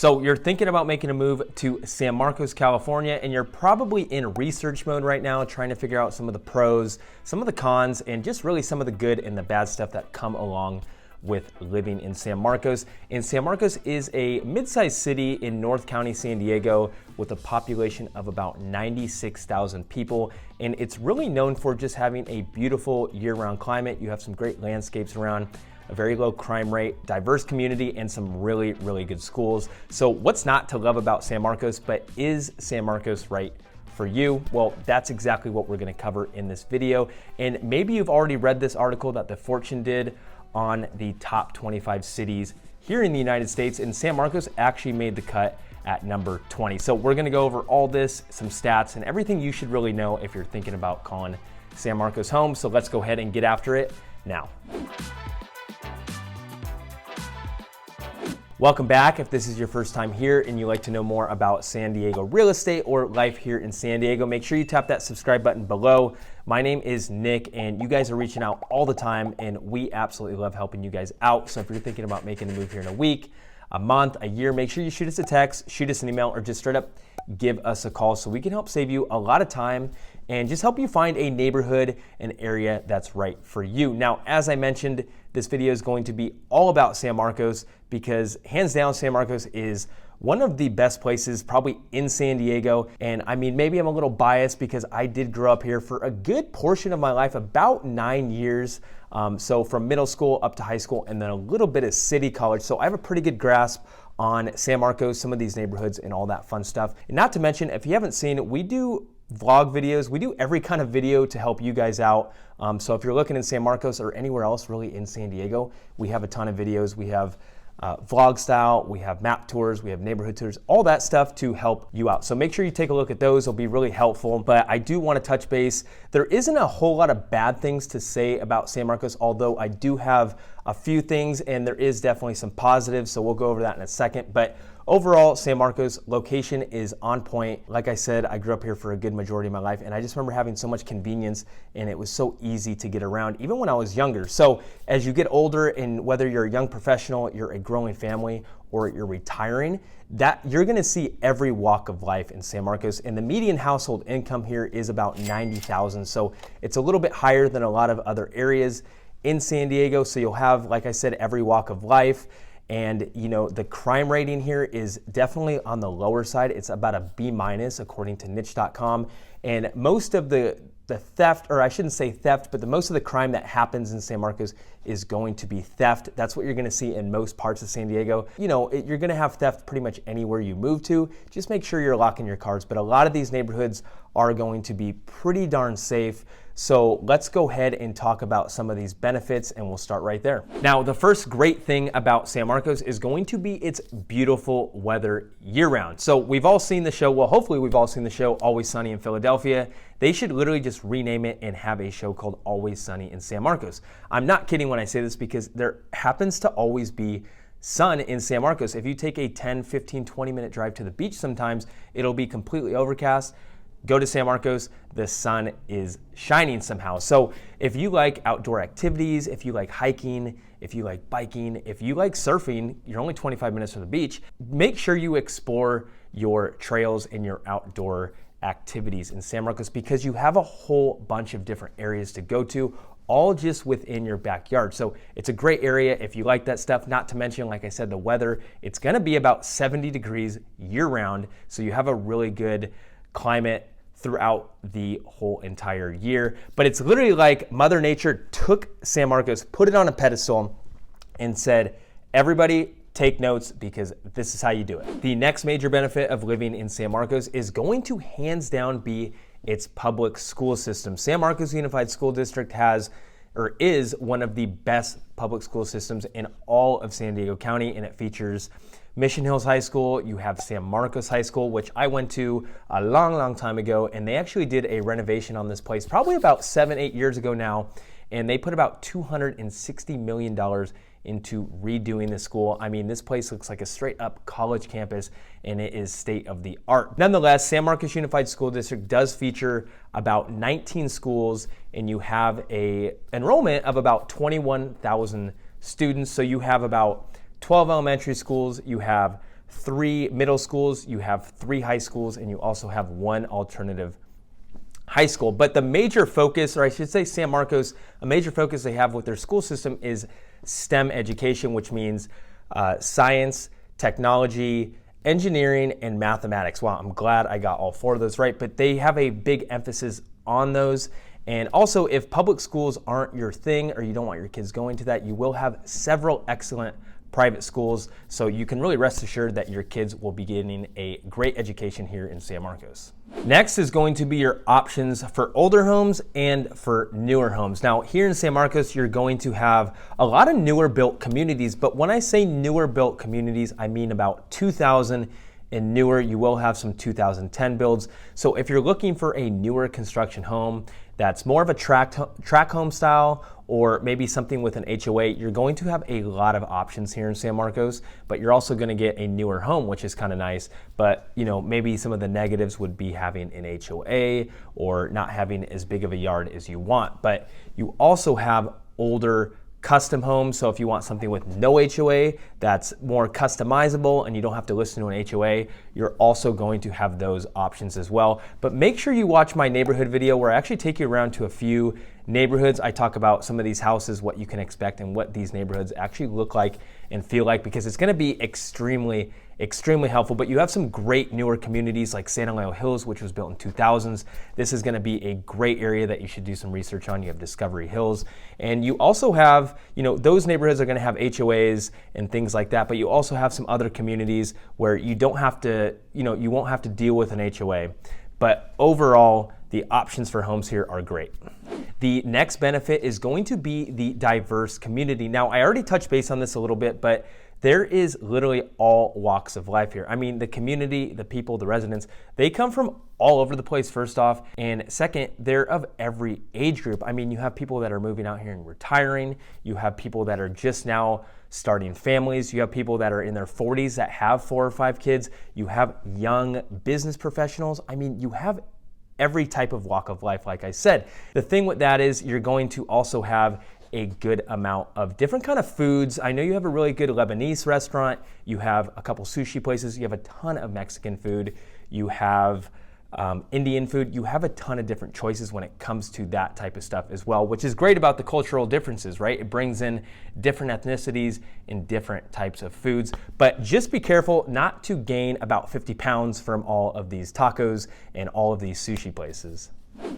So you're thinking about making a move to San Marcos, California, and you're probably in research mode right now, trying to figure out some of the pros, some of the cons, and just really some of the good and the bad stuff that come along with living in San Marcos. And San Marcos is a mid-sized city in North County, San Diego, with a population of about 96,000 people. And it's really known for just having a beautiful year-round climate. You have some great landscapes around, a very low crime rate, diverse community, and some really, really good schools. So what's not to love about San Marcos, but is San Marcos right for you? Well, that's exactly what we're gonna cover in this video. And maybe you've already read this article that the Fortune did on the top 25 cities here in the United States, and San Marcos actually made the cut at number 20. So we're gonna go over all this, some stats, and everything you should really know if you're thinking about calling San Marcos home. So let's go ahead and get after it now. Welcome back. If this is your first time here and you'd like to know more about San Diego real estate or life here in San Diego, make sure you tap that subscribe button below. My name is Nick, and you guys are reaching out all the time, and we absolutely love helping you guys out. So if you're thinking about making a move here in a week, a month, a year, make sure you shoot us a text, shoot us an email, or just straight up give us a call so we can help save you a lot of time and just help you find a neighborhood, an area that's right for you. Now, as I mentioned, this video is going to be all about San Marcos because hands down, San Marcos is one of the best places probably in San Diego. And I mean, maybe I'm a little biased because I did grow up here for a good portion of my life, about 9 years. So from middle school up to high school, and then a little bit of city college. So I have a pretty good grasp on San Marcos, some of these neighborhoods and all that fun stuff. And not to mention, if you haven't seen, we do vlog videos. We do every kind of video to help you guys out. So if you're looking in San Marcos or anywhere else really in San Diego, we have a ton of videos. We have vlog style, we have map tours, we have neighborhood tours, all that stuff to help you out. So make sure you take a look at those. They'll be really helpful. But I do want to touch base. There isn't a whole lot of bad things to say about San Marcos, although I do have a few things, and there is definitely some positives. So we'll go over that in a second. But overall, San Marcos location is on point. Like I said, I grew up here for a good majority of my life, and I just remember having so much convenience, and it was so easy to get around, even when I was younger. So as you get older, and whether you're a young professional, you're a growing family, or you're retiring, that you're gonna see every walk of life in San Marcos. And the median household income here is about $90,000. So it's a little bit higher than a lot of other areas in San Diego. So you'll have, like I said, every walk of life. And you know, the crime rating here is definitely on the lower side. It's about a B- according to niche.com. And most of the theft, or I shouldn't say theft, but most of the crime that happens in San Marcos is going to be theft. That's what you're gonna see in most parts of San Diego. You know, you're gonna have theft pretty much anywhere you move to. Just make sure you're locking your cars. But a lot of these neighborhoods are going to be pretty darn safe. So let's go ahead and talk about some of these benefits, and we'll start right there. Now, the first great thing about San Marcos is going to be its beautiful weather year-round. So we've all seen the show, well, hopefully we've all seen the show Always Sunny in Philadelphia. They should literally just rename it and have a show called Always Sunny in San Marcos. I'm not kidding when I say this, because there happens to always be sun in San Marcos. If you take a 10, 15, 20-minute drive to the beach sometimes, it'll be completely overcast. Go to San Marcos, the sun is shining somehow. So if you like outdoor activities, if you like hiking, if you like biking, if you like surfing, you're only 25 minutes from the beach, make sure you explore your trails and your outdoor activities in San Marcos, because you have a whole bunch of different areas to go to, all just within your backyard. So it's a great area if you like that stuff. Not to mention, like I said, the weather, it's gonna be about 70 degrees year round. So you have a really good climate throughout the whole entire year. But it's literally like Mother Nature took San Marcos, put it on a pedestal, and said, everybody take notes, because this is how you do it. The next major benefit of living in San Marcos is going to hands down be its public school system. San Marcos Unified School District has, or is, one of the best public school systems in all of San Diego County, and it features Mission Hills High School, you have San Marcos High School, which I went to a long, long time ago, and they actually did a renovation on this place probably about 7, 8 years ago now, and they put about $260 million into redoing the school. I mean, this place looks like a straight up college campus, and it is state of the art. Nonetheless, San Marcos Unified School District does feature about 19 schools, and you have a enrollment of about 21,000 students. So you have about 12 elementary schools, you have 3 middle schools, you have 3 high schools, and you also have 1 alternative high school. But the major focus, or I should say San Marcos, a major focus they have with their school system is STEM education, which means science, technology, engineering, and mathematics. Wow, I'm glad I got all 4 of those right, but they have a big emphasis on those. And also, if public schools aren't your thing or you don't want your kids going to that, you will have several excellent private schools, so you can really rest assured that your kids will be getting a great education here in San Marcos. Next is going to be your options for older homes and for newer homes. Now, here in San Marcos, you're going to have a lot of newer built communities, but when I say newer built communities, I mean about 2000 and newer. You will have some 2010 builds. So if you're looking for a newer construction home that's more of a tract home style, or maybe something with an HOA, you're going to have a lot of options here in San Marcos, but you're also going to get a newer home, which is kind of nice. But maybe some of the negatives would be having an HOA or not having as big of a yard as you want. But you also have older custom homes. So if you want something with no HOA that's more customizable and you don't have to listen to an HOA, you're also going to have those options as well. But make sure you watch my neighborhood video where I actually take you around to a few neighborhoods. I talk about some of these houses, what you can expect, and what these neighborhoods actually look like and feel like, because it's going to be extremely helpful. But you have some great newer communities like Santa Leo Hills, which was built in 2000s. This is going to be a great area that you should do some research on. You have Discovery Hills, and you also have, those neighborhoods are going to have HOAs and things like that. But you also have some other communities where you don't have to, you won't have to deal with an HOA. But overall, the options for homes here are great. The next benefit is going to be the diverse community. Now, I already touched base on this a little bit, but there is literally all walks of life here. I mean, the community, the people, the residents, they come from all over the place, first off. And second, they're of every age group. I mean, you have people that are moving out here and retiring. You have people that are just now starting families. You have people that are in their 40s that have 4 or 5 kids. You have young business professionals. I mean, you have every type of walk of life, like I said. The thing with that is you're going to also have a good amount of different kind of foods. I know you have a really good Lebanese restaurant. You have a couple sushi places. You have a ton of Mexican food. You have Indian food. You have a ton of different choices when it comes to that type of stuff as well, which is great about the cultural differences, right? It brings in different ethnicities and different types of foods. But just be careful not to gain about 50 pounds from all of these tacos and all of these sushi places.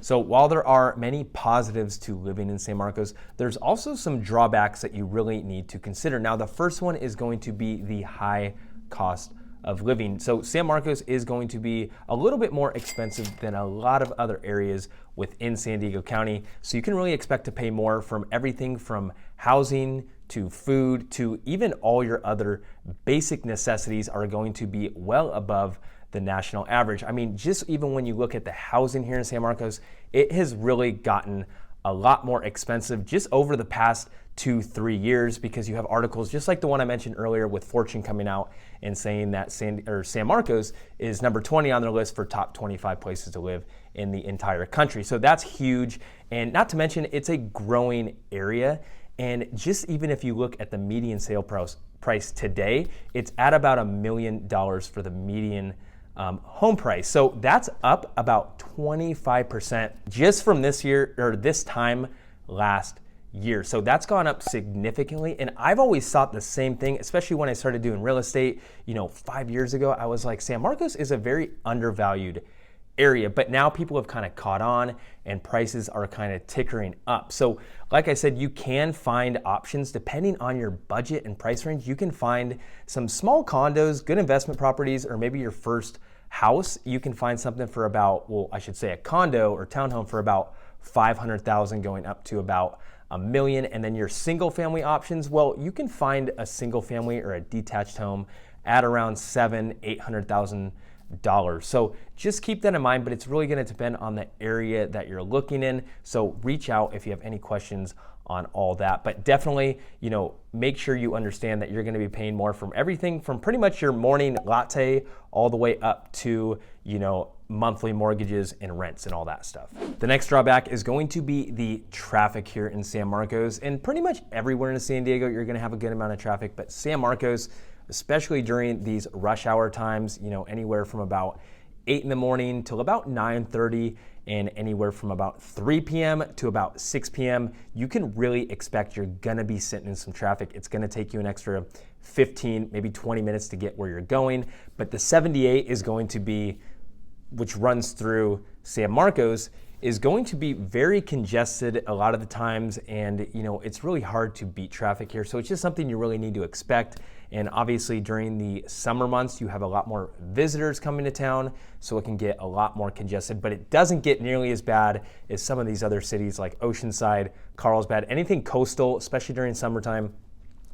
So while there are many positives to living in San Marcos, there's also some drawbacks that you really need to consider. Now, the first one is going to be the high cost of living. So San Marcos is going to be a little bit more expensive than a lot of other areas within San Diego County. So you can really expect to pay more from everything from housing to food to even all your other basic necessities are going to be well above the national average. I mean, just even when you look at the housing here in San Marcos, it has really gotten a lot more expensive just over the past 2-3 years, because you have articles just like the one I mentioned earlier with Fortune coming out and saying that San Marcos is number 20 on their list for top 25 places to live in the entire country. So that's huge. And not to mention, it's a growing area. And just even if you look at the median sale price today, it's at about $1 million for the median home price. So that's up about 25% just from this year, or this time last year. So that's gone up significantly. And I've always thought the same thing, especially when I started doing real estate, 5 years ago. I was like, San Marcos is a very undervalued area, but now people have kind of caught on and prices are kind of tickering up. So like I said, you can find options depending on your budget and price range. You can find some small condos, good investment properties, or maybe your first house. You can find something for about, I should say a condo or townhome for about $500,000 going up to about $1 million. And then your single family options, you can find a single family or a detached home at around $700,000-$800,000. So just keep that in mind, but it's really going to depend on the area that you're looking in. So reach out if you have any questions on all that. But definitely, make sure you understand that you're going to be paying more from everything from pretty much your morning latte all the way up to, monthly mortgages and rents and all that stuff. The next drawback is going to be the traffic here in San Marcos. And pretty much everywhere in San Diego, you're going to have a good amount of traffic, but San Marcos, especially during these rush hour times, you know, anywhere from about 8 in the morning till about 9:30, and anywhere from about 3 p.m. to about 6 p.m., you can really expect you're gonna be sitting in some traffic. It's gonna take you an extra 15, maybe 20 minutes to get where you're going. But the 78 is going to be, which runs through San Marcos, is going to be very congested a lot of the times, and you know, it's really hard to beat traffic here. So it's just something you really need to expect. And obviously during the summer months, you have a lot more visitors coming to town, so it can get a lot more congested, but it doesn't get nearly as bad as some of these other cities like Oceanside, Carlsbad. Anything coastal, especially during summertime,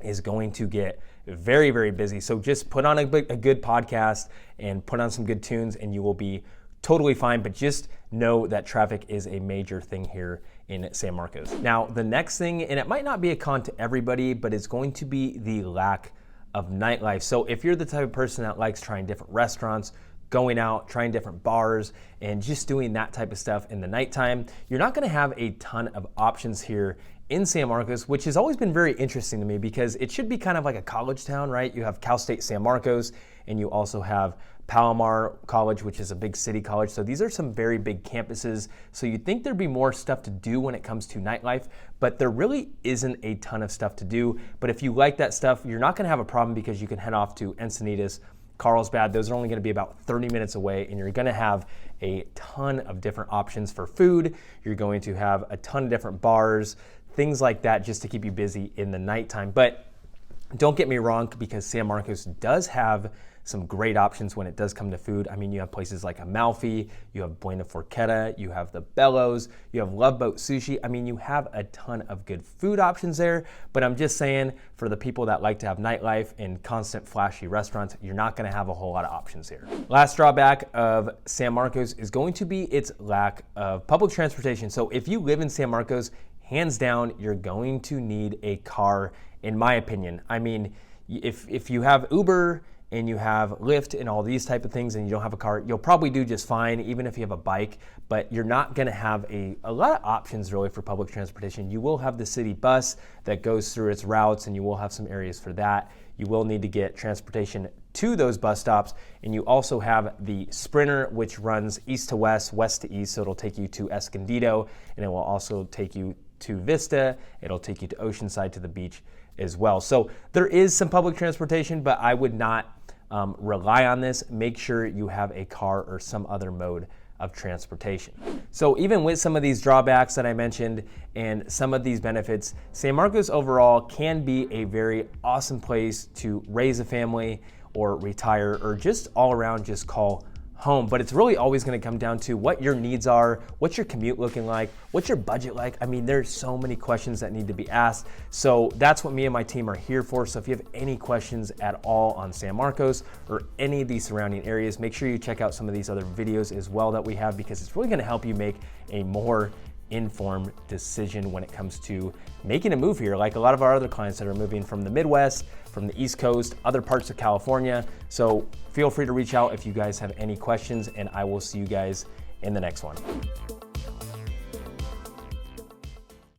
is going to get very, very busy. So just put on a good podcast and put on some good tunes and you will be totally fine, but just know that traffic is a major thing here in San Marcos. Now, the next thing, and it might not be a con to everybody, but it's going to be the lack of nightlife. So if you're the type of person that likes trying different restaurants, going out, trying different bars, and just doing that type of stuff in the nighttime, you're not gonna have a ton of options here in San Marcos, which has always been very interesting to me because it should be kind of like a college town, right? You have Cal State San Marcos, and you also have Palomar College, which is a big city college. So these are some very big campuses. So you'd think there'd be more stuff to do when it comes to nightlife, but there really isn't a ton of stuff to do. But if you like that stuff, you're not gonna have a problem because you can head off to Encinitas, Carlsbad. Those are only gonna be about 30 minutes away, and you're gonna have a ton of different options for food. You're going to have a ton of different bars, things like that, just to keep you busy in the nighttime. But don't get me wrong, because San Marcos does have some great options when it does come to food. I mean, you have places like Amalfi, you have Buena Forqueta, you have the Bellows, you have Love Boat Sushi. I mean, you have a ton of good food options there, but I'm just saying, for the people that like to have nightlife and constant flashy restaurants, you're not gonna have a whole lot of options here. Last drawback of San Marcos is going to be its lack of public transportation. So if you live in San Marcos, hands down, you're going to need a car, in my opinion. I mean, if you have Uber and you have Lyft and all these type of things and you don't have a car, you'll probably do just fine, even if you have a bike, but you're not gonna have a lot of options really for public transportation. You will have the city bus that goes through its routes, and you will have some areas for that. You will need to get transportation to those bus stops, and you also have the Sprinter, which runs east to west, west to east, so it'll take you to Escondido, and it will also take you to Vista. It'll take you to Oceanside, to the beach as well. So there is some public transportation, but I would not rely on this. Make sure you have a car or some other mode of transportation. So even with some of these drawbacks that I mentioned and some of these benefits, San Marcos overall can be a very awesome place to raise a family or retire, or just all around just call home. But it's really always going to come down to what your needs are, what's your commute looking like, what's your budget like. I mean, there's so many questions that need to be asked. So that's what me and my team are here for. So if you have any questions at all on San Marcos or any of these surrounding areas, make sure you check out some of these other videos as well that we have, because it's really going to help you make a more informed decision when it comes to making a move here, like a lot of our other clients that are moving from the Midwest, from the East Coast, other parts of California. So feel free to reach out if you guys have any questions, and I will see you guys in the next one.